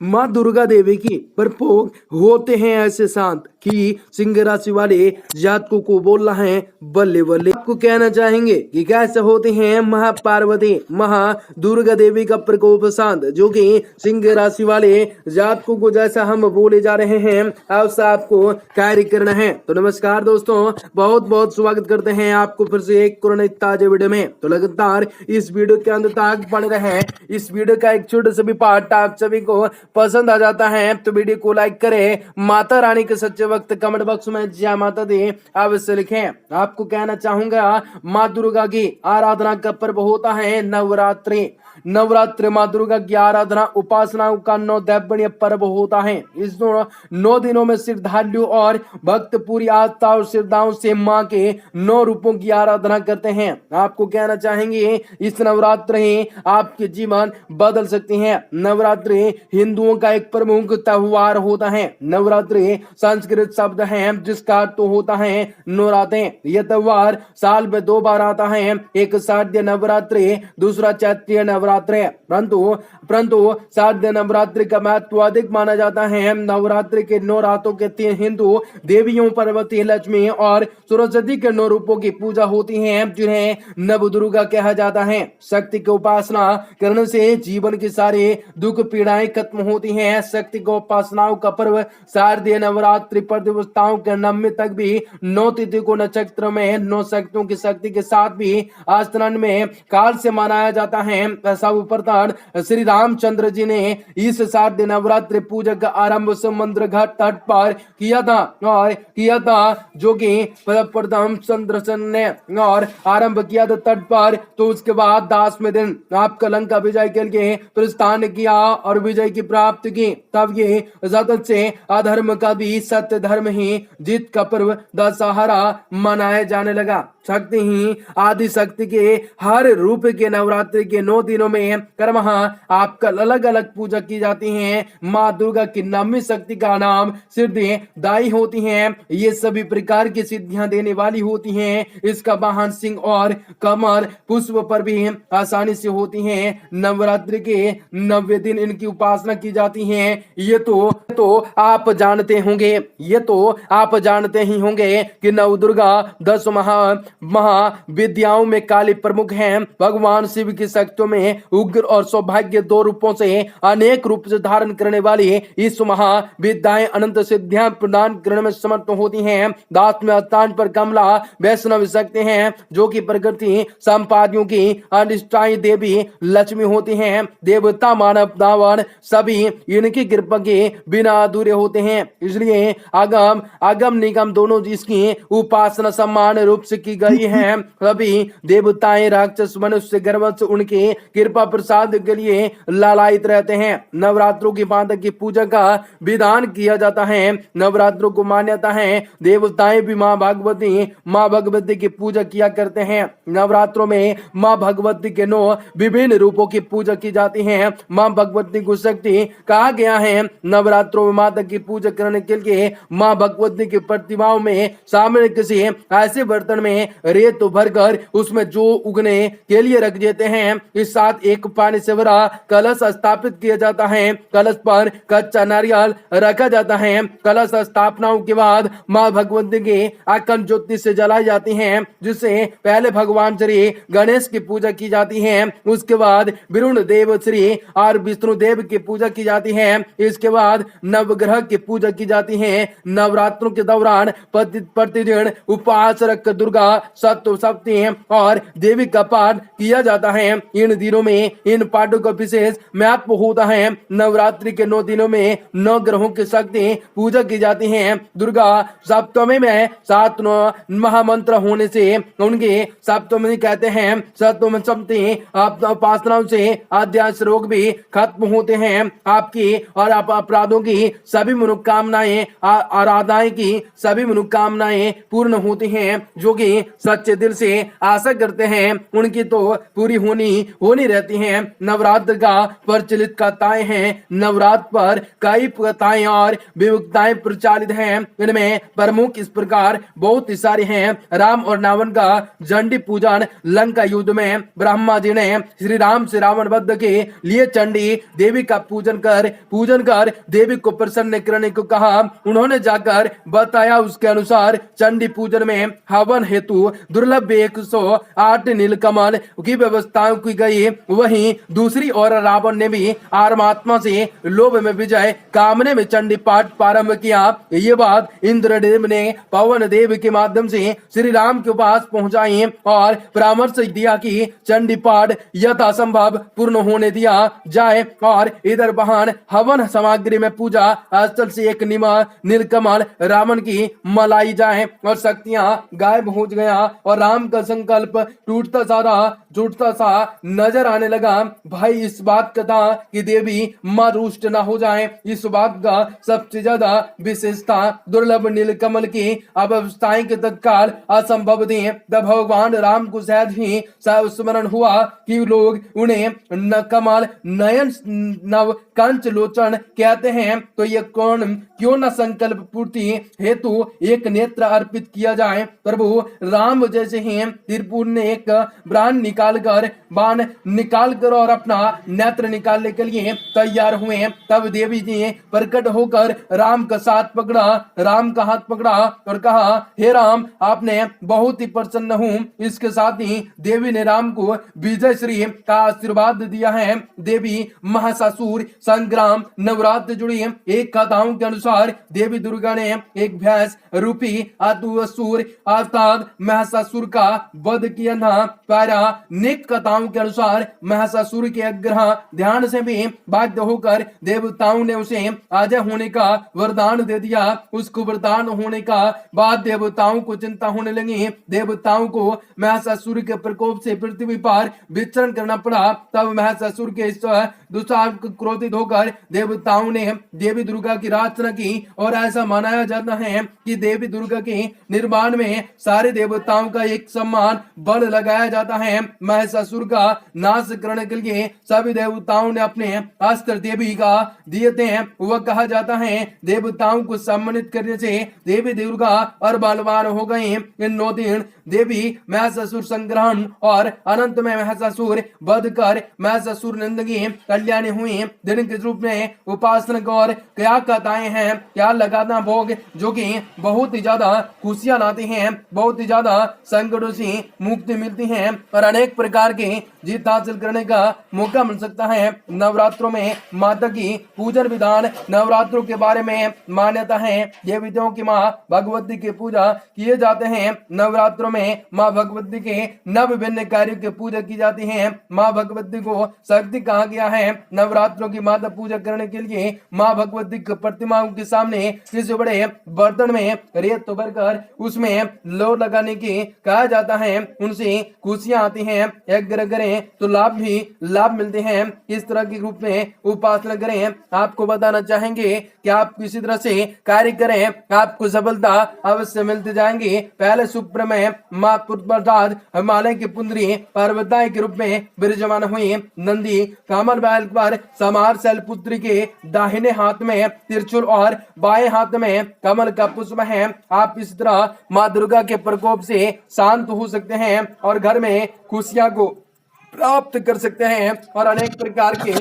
माँ दुर्गा देवी की प्रकोप होते हैं ऐसे शांत कि सिंह राशि वाले जातकों को बोलना है बल्ले बल्ले। आपको कहना चाहेंगे कि कैसे होते हैं महापार्वती महा दुर्गा देवी का प्रकोप शांत, जो कि सिंह राशि वाले जातकों को जैसा हम बोले जा रहे हैं ऐसा आपको कार्य करना है। तो नमस्कार दोस्तों, बहुत बहुत स्वागत करते हैं आपको फिर से एक कोरोना ताजे वीडियो में। तो लगातार इस वीडियो के अंत तक बने रहे। इस वीडियो का एक छोटा सा भी पार्ट आप सभी को पसंद आ जाता है तो वीडियो को लाइक करें। माता रानी के सच्चे वक्त कमेंट बॉक्स में जय माता दी अवश्य लिखें। आपको कहना चाहूंगा, माँ दुर्गा की आराधना का पर्व होता है नवरात्रि। नवरात्रि माँ दुर्गा की आराधना उपासनाओं का 9 दैवनीय पर्व होता है। इस 9 दिनों में श्रद्धालु और भक्त पूरी आस्था और श्रद्धाओं से माँ के 9 रूपों की आराधना करते हैं। आपको कहना चाहेंगे, इस नवरात्रि आपके जीवन बदल सकती है। नवरात्रि हिंदुओं का एक प्रमुख त्योहार होता है। नवरात्रि संस्कृत शब्द है जिसका अर्थ होता है नवरात्रे। यह त्योहार साल में 2 बार आता है, एक शारदीय नवरात्रि, दूसरा चैत्रीय नवरात्रि। परंतु शारदीय नवरात्रि का महत्व अधिक माना जाता है। नवरात्रि के 9 रातों के 3 हिंदू देवियों पार्वती, लक्ष्मी और सरस्वती के 9 रूपों की पूजा होती है, जिन्हें नव दुर्गा कहा जाता है। शक्ति की उपासना करने से जीवन की सारी दुख पीड़ाएं खत्म होती हैं। शक्ति को उपासनाओं का पर्व शारदीय नवरात्रि पर देवताओं के नवमी तक भी 9 तिथि को नक्षत्र में 9 शक्तियों की शक्ति के साथ भी आस्थान में काल से मनाया जाता है। सर्वप्रथम श्री रामचंद्र जी ने इस शारदीय नवरात्रि पूजा का आरंभ समुद्र घाट तट पर किया था, जो कि प्रथम चंद्रसेन ने और आरंभ किया था तट पर। तो उसके बाद 10वें दिन आपका लंका विजय के लिए प्रस्थान किया और विजय की प्राप्ति की। तब ये सतत से अधर्म का भी सत्य धर्म ही जीत का पर्व दशहरा मनाया जाने लगा। शक्ति ही आदि शक्ति के हर रूप के नवरात्रि के 9 दिनों में क्रमशः आपका अलग अलग पूजा की जाती है। माँ दुर्गा की नवमी शक्ति का नाम सिद्धि दाई होती है। ये सभी प्रकार की सिद्धियां देने वाली होती हैं। इसका वाहन सिंह और कमर पुष्प पर भी आसानी से होती हैं। नवरात्रि के 90 दिन इनकी उपासना की जाती है। ये तो आप जानते ही होंगे कि नव दुर्गा 10 महाविद्याओं में काली प्रमुख हैं। भगवान शिव की शक्तियों में उग्र और सौभाग्य 2 रूपों से अनेक रूप से धारण करने वाली इस महाविद्याएं अनंत सिद्धियां प्रदान करने में समर्थ होती हैं। 10वें स्थान पर कमला वैष्णव शक्ति हैं, जो कि प्रकृति संपादियों की अधिष्ठायी देवी लक्ष्मी होती हैं। देवता मानव दावन सभी इनकी कृपा के बिना अधूरे होते हैं, इसलिए आगम निगम दोनों इसकी उपासना समान रूप से की गई है। सभी देवताएं राक्षस मनुष्य गर्भ से उनके कृपा प्रसाद के लिए लालायित रहते हैं। नवरात्रों की माता की पूजा का विधान किया जाता है। नवरात्रों को मान्यता है देवताएं भी माँ भगवती की पूजा किया करते हैं। नवरात्रों में माँ भगवती के 9 विभिन्न रूपों की पूजा की जाती है। माँ भगवती को शक्ति कहा गया है। नवरात्रों में माता की पूजा करने के लिए माँ भगवती की प्रतिमाओं में सामने किसी ऐसे बर्तन में रेत भरकर उसमें जो उगने के लिए रख देते हैं। इस साथ एक पानी से भरा कलश स्थापित किया जाता है। कलश पर कच्चा नारियल रखा जाता है। कलश स्थापनाओं के बाद माँ भगवती की अखंड ज्योति से जलाई जाती है, जिससे पहले भगवान श्री गणेश की पूजा की जाती है। उसके बाद वरुण देव श्री और विष्णु देव की पूजा की जाती है। इसके बाद नवग्रह की पूजा की जाती है। नवरात्रों के दौरान प्रतिदिन उपवास रखकर दुर्गा सप्तशती और देवी का पाठ किया जाता है। इन दिनों में इन पाठों का विशेष महत्व होता है। नवरात्रि के 9 दिनों में 9 ग्रहों की शक्ति पूजा की जाती है। दुर्गा सप्तमी में 7 महामंत्र होने से उनके सप्तमी कहते हैं। सप्तमी उपासनाओं से आध्यात्मिक रोग भी खत्म होते हैं। आपकी और आप अपराधों की की सभी मनोकामनाएं आराधनाएं की सभी मनोकामनाएं पूर्ण होती हैं। जो कि सच्चे दिल से आशा करते हैं उनकी तो पूरी होनी रहती हैं। नवरात्र का प्रचलित कथाएं हैं। नवरात्र पर कई कथाएं और विविधताएं प्रचलित हैं। इनमें प्रमुख इस प्रकार बहुत ही सारी हैं। राम और रावण का चंडी पूजन। लंका युद्ध में ब्रह्मा जी ने श्री राम से रावण वध के लिए चंडी देवी का पूजन कर देवी को प्रसन्न करने को कहा। उन्होंने जाकर बताया उसके अनुसार चंडी पूजन में हवन हेतु दुर्लभ 108 नीलकमल की व्यवस्था की गई। वहीं दूसरी ओर रावण ने भी आत्मा से लोभ में विजय कामने में चंडी पाठ प्रारंभ किया। ये बात इंद्रदेव ने पवन देव के माध्यम से श्री राम के पास पहुंचाई और परामर्श दिया कि चंडी पाठ यथासंभव पूर्ण होने दिया जाए और इधर बहान हवन सामग्री में पूजा स्थल से एक नीलकमल रावण की मलाई जाए और शक्तियां गायब हो गया और राम का संकल्प टूटता सा नजर आने लगा। भाई इस बात का था कि देवी मां रुष्ट न हो जाए। इस बात का सबसे ज्यादा विशेषता दुर्लभ नीलकमल की अवस्थाएं के तत्काल असंभव थी। तब भगवान राम को शायद ही स्मरण हुआ कि लोग उन्हें न कमल नयन नव कंच लोचन कहते हैं, तो ये क्यों न संकल्प पूर्ति हेतु एक नेत्र अर्पित किया जाए। प्रभु राम जैसे ही त्रिपुर ने एक बाण निकाल कर और अपना नेत्र निकालने के लिए तैयार हुए। तब देवी जी प्रकट होकर राम का हाथ पकड़ा और कहा, हे राम आपने बहुत ही प्रसन्न हूँ। इसके साथ ही देवी ने राम को विजय श्री का आशीर्वाद दिया है। देवी महासासुर संग्राम नवरात्र जुड़ी एक कथाओं के अनुसार देवी दुर्गा ने एक भैंस रूपी असुर अर्थात महिषासुर का वध किया था। पौराणिक कथाओं के अनुसार महिषासुर के आग्रह ध्यान से भी बाध्य होकर देवताओं ने उसे अजय होने का वरदान दे दिया। उसको वरदान होने का बाद देवताओं को चिंता होने लगी। देवताओं को महिषासुर के प्रकोप से पृथ्वी पर विचरण करना पड़ा। तब महिषासुर के दुष्टार क्रोधित होकर देवताओं ने देवी दुर्गा की रचना की और ऐसा मनाया जाता है कि देवी दुर्गा के निर्माण में सारे देवताओं का एक समान बल लगाया जाता है। महिषासुर का नाश करने के लिए सभी देवताओं ने अपने अस्त्र देवी का दिए थे। वह कहा जाता है देवताओं को सम्मानित करने से देवी दुर्गा और बलवान हो गए। इन 9 दिन देवी महिषासुर संग्रहण और अनंत में महिषासुर वध कर महिषासुर निंदगी कल्याणी हुई। दिन के रूप में उपासना और क्या कथाएं हैं, क्या लगाना भोग, जो कि बहुत ही ज्यादा खुशियां लाती हैं, बहुत ही ज्यादा संकटों से मुक्ति मिलती है और अनेक प्रकार की जीत हासिल करने का मौका मिल सकता है। नवरात्रों में माता की पूजन विधान। नवरात्रों के बारे में मान्यता है देवियों की माँ भगवती की पूजा किए जाते हैं। नवरात्रों में माँ भगवती के नव विभिन्न कार्यों की पूजा की जाती है। माँ भगवती को शक्ति कहा गया है। नवरात्रों की माता पूजा करने के लिए माँ भगवती की प्रतिमाओं के सामने किसी बड़े बर्तन में रेत भरकर उसमें लोर लगाने की कहा जाता है। उनसे खुशियां आती हैं। यज्ञ करें तो लाभ मिलते हैं। इस तरह के रूप में उपासना करें। आपको बताना चाहेंगे कि आप किसी तरह से कार्य करें, आपको सफलता अवश्य मिलती जाएंगी। पहले सुप्र में माँ पुत्रप्रसाद हिमालय की पुत्री पर्वताएं के रूप में विराजमान हुई। नंदी कमल बैल पर समार शैलपुत्री के दाहिने हाथ में त्रिशूल और बाएं हाथ में कमल का पुष्प है। आप इस तरह माँ दुर्गा के प्रकोप से शांत हो सकते हैं और घर में खुशियां को प्राप्त कर सकते हैं और अनेक प्रकार के